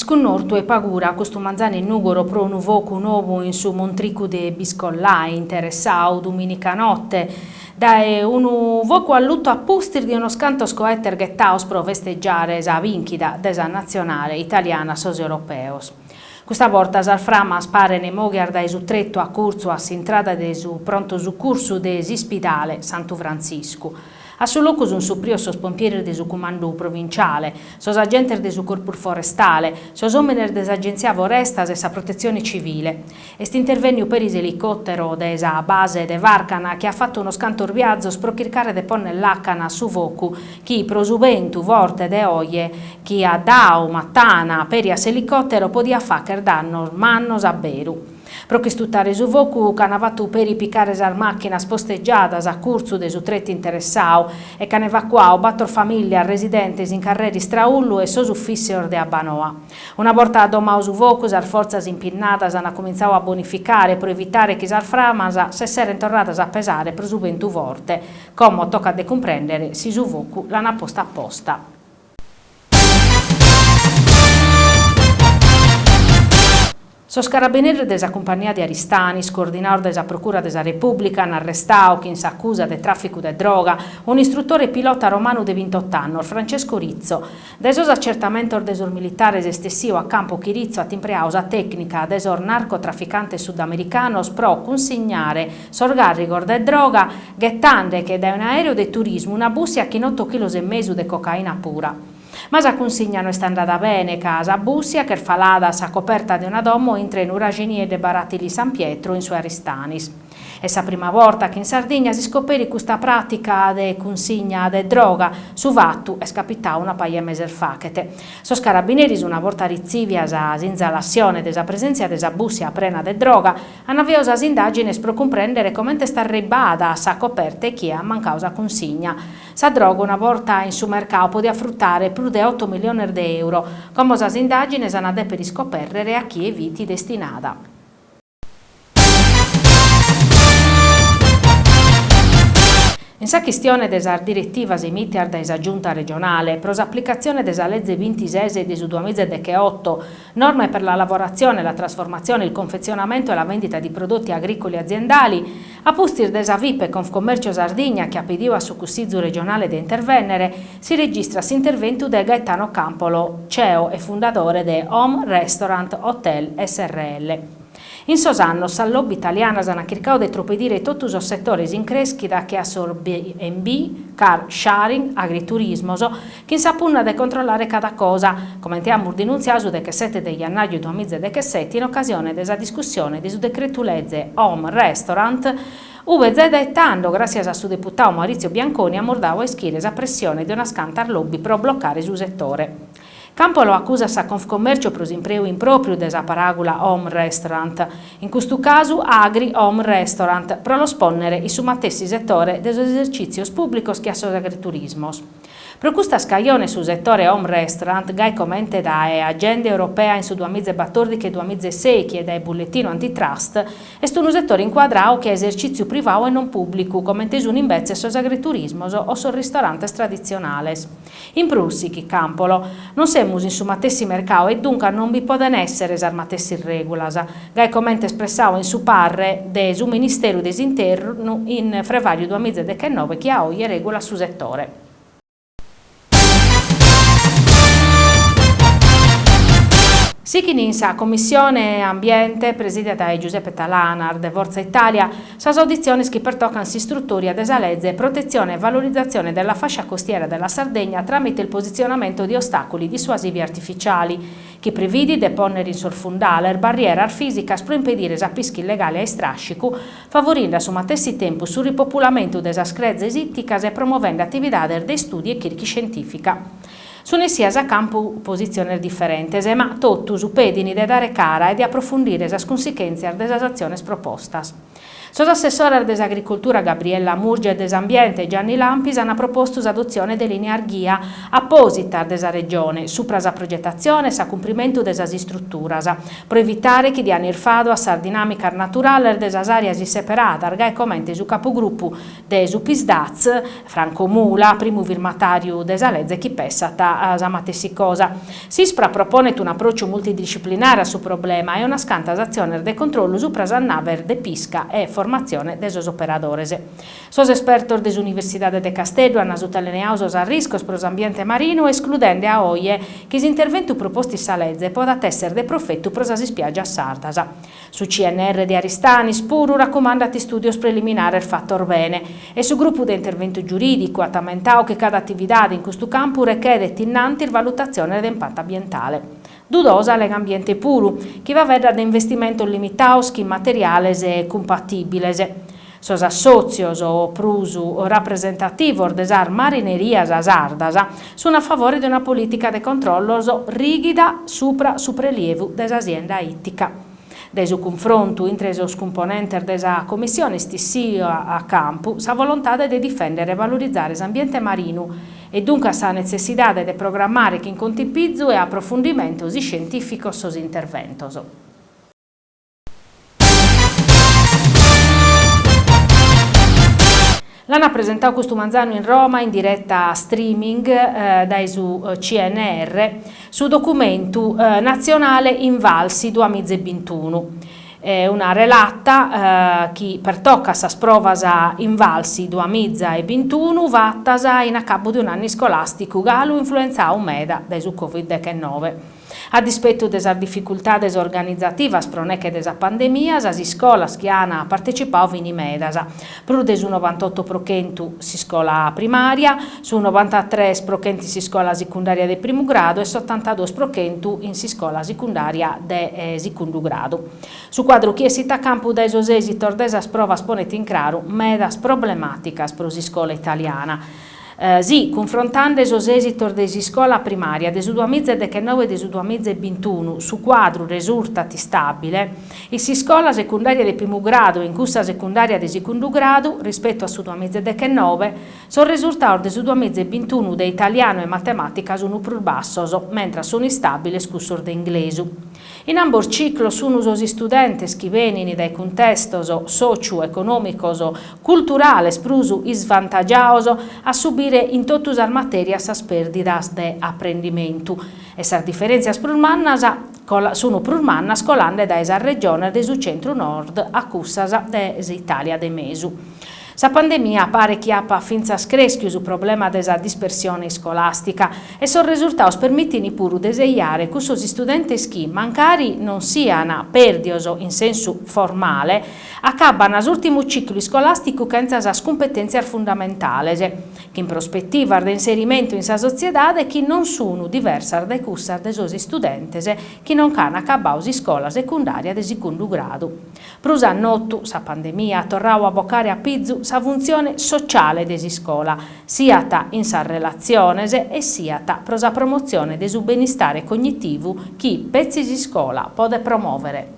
Sconnortu e pagura questo manzani nugoro pro un vocu nuovo in su Montricu de Biscollai, interessau domenica notte, da un vocu a lutto a pustir di uno scanto scoetter gettaos pro festeggiare esa vinchida desa nazionale italiana sos europeos. Questa volta Salframa spare ne mogher da esutretto a corso a s'entrada de su pronto su curso de Ispidale Santo Francisco. A su locus un suprio sos pompieri de su comando provinciale, sos agenti de su corpo forestale, sos ominer des agenzia forestas e sa protezione civile. Est interveniu per is elicottero de sa base de Varcana che ha fatto uno scanto orviazzo pro cercare de ponne l'Acana su vocu, chi prosubentu vorte de oie, chi a dau, mattana, per as elicottero podia facer danno mannos a beru. Pro che stuttare su vocu canavatu per piccare sa macchina posteggiadas a curso de su tretti interessau e canevacuau battor famiglia residentes in carreri straullu e sos uffissior de Abanoa. Una volta domau su vocu sar forzas impinnadas hanno cominciato a bonificare per evitare che sar framas se seren tornadas a pesare pro su ventu vorte, come tocca de comprendere si su vocu l'hanno posta apposta. Sos carabinieri desa compagnia di Aristani, coordinador desa Procura desa Repubblica, han arrestau chi s'accusa de traffico de droga un istruttore pilota romano de 28 anni, Francesco Rizzo. Desos accertamentos desor militares estessivo a campo chi Rizzo ha timpreausa tecnica desor narcotrafficante sudamericanos pro consignare sorgarrigor de droga, gettande che da un aereo de turismo una bussia a 8 kg e mezzo de cocaina pura. Ma sa consigna non è andata bene, casa bussia che falada sa coperta di una domo entra in uragini de Baratti di San Pietro in su Aristanis. È la prima volta che in Sardegna si scoperi questa pratica de consigna de droga su vattu è scapitata una paia mese fachete. Sos carabinieri una volta rizzivia sa inzalazione desa presenza desa bussia prena de droga hanno avviato sa indagini per comprendere come sta ribada sa coperta e chi ha mancausa consigna. Sa droga una volta in su mercato podia fruttare più di 8 milioni di euro, come sa indagini hanno per riscoprire a chi è viti destinata. In sa questione desa direttiva emitiar da esa giunta regionale pro applicazione desa legge 26 di 2018, norme per la lavorazione, la trasformazione, il confezionamento e la vendita di prodotti agricoli aziendali, a pustir desa VIP Confcommercio Sardegna che appediva su cussizzo regionale de intervenere, si registra s'intervento de Gaetano Campolo, CEO e fondatore de Home Restaurant Hotel SRL. In sos annos, al lobby italiana hanno cercato di tropedire tutti i settori in crescita che sono B&B, car sharing, agriturismo, che si appunna di controllare cada cosa, come abbiamo denunziato che 7 di gennaio 2017 in occasione della discussione del decreto legge Home Restaurant, UVZ dettando, grazie a suo deputato Maurizio Bianconi, a Mordavo e Schires a pressione di una scantar lobby per bloccare il settore. Campolo accusa sa Confcommercio pro impreu improprio desa paragola Home Restaurant, in questo caso Agri Home Restaurant, pro lo sponnere i sumatessi settore des esercizios pubblicos che assos agriturismos. Pro questa scaglione sul settore Home Restaurant, gai commente da agenda europea in su 2014 e 2016 che da bullettino antitrust, è un settore inquadrato che è esercizio privato e non pubblico, come inteso invece sos agriturismos o sos ristorantes tradizionales. In Prussi, chi Campolo, non siamo in su matessi mercato e dunque non vi poden essere esarmatessi regolas, gai commente espressato in su parre de su Ministero desinterno in Frevario 2019 che ha oggi regola su settore. Sichininsa, Commissione Ambiente, presidiata da Giuseppe Talanar, de Forza Italia, sa audizioni che pertoccano istruttori ad esalezze, protezione e valorizzazione della fascia costiera della Sardegna tramite il posizionamento di ostacoli dissuasivi artificiali, che prevede deponere in sorfundale barriera fisica per impedire zapischi illegali ai strascicu, favorendo a su matessi tempo sul ripopolamento delle screzze isitticas e promuovendo attività dei studi e chirchi scientifica. Sono sia a campo posizioni differenti, ma tutto su pedini di dare cara e di approfondire le conseguenze delle azioni proposte. Sosassessore desagricoltura Gabriella Murgia e desambiente Gianni Lampis hanno proposto l'adozione delle linee arghia apposita desa regione, supra sa progettazione, sa cumplimento desa struttura, per evitare che diano il fado a sa dinamica naturale desa area si separata, argai commenti su capogruppo de Supisdaz, Franco Mula, primo firmatario desa legge chi pessata a sa matessi cosa. Sispra propone un approccio multidisciplinare su problema e una scanta azione de controllo su prasannaver de pisca e formazione de sos operadores. Sos espertos des Universidade de Castello hanno sottolineato a rischio per l'ambiente marino, escludendo a oie che l'intervento proposti sa legge può essere de profetto per le spiagge sardas. Su CNR di Aristani, Spuru raccomanda studios preliminari il fattor bene e su gruppo di intervento giuridico attamentao che cada attività in questo campo richiede innanti la valutazione dell'impatto ambientale. Dudosa l'ambiente puro, che va a vedere ad investimento limitato in materiali e compatibili. Sos associos o prusu rappresentativo desar marinerias sardas sono a favore di una politica di controllo rigida su prelievo dell'azienda ittica. Dai su confronto entre os componenti della commissione stessa a campo sa volontà di difendere e valorizzare l'ambiente marino e dunque sa necessità di programmare che in contipizzo e approfondimento scientifico sos interventos. L'hanno presentato questo Manzano in Roma in diretta streaming dai su CNR su documento nazionale Invalsi 2021. Una relatta che pertocca sa sprovasa Invalsi 2021 vattasa in a capo di un anno scolastico galo influenzato meda dai su Covid-19. A dispetto della difficoltà organizzativa spronecche della pandemia, le scuole che hanno partecipato in medas. Più del 98% si scuola primaria, su 93% si scuola secondaria di primo grado e 72% in si scuola secondaria di secondo grado. Su quadro che si sta campo dai esiti della prova sponete in chiaro medas problematica per la scuola italiana. Sì, confrontando i esiti della scuola primaria del 2019 e del 2021 su quadro risultati stabile, e si scuola secondaria di primo grado e in corsa secondaria di secondo grado rispetto a su 2019 sono risultati del 2021 di italiano e matematica sono più bassi, mentre sono instabili scussor di inglese. In ambo ciclo sono gli studenti che vengono dai contesti socio-economicos, culturali, sprusu svantaggiati a subire in tutte le materie le perdite di apprendimento. E le differenze sono più scolande dalla regione del centro-nord a cussa dell'Italia de Mesu. La pandemia pare che abbia finza screschiu sul problema della dispersione scolastica e sono risultati permettini pure deseiare che gli studenti che mancari non siano perdioso in senso formale, accabbano all'ultimo ciclo scolastico senza le competenze fondamentali, che in prospettiva di inserimento in sa società e che non sono diverse dai cursi degli studenti che non hanno accabato la scuola secondaria di secondo grado. Prusannotto, la pandemia ha tornato a boccare a pizzu sa funzione sociale desi scuola, sia in sa relazione e sia per la promozione del benestare cognitivo che pezzi di scuola può promuovere.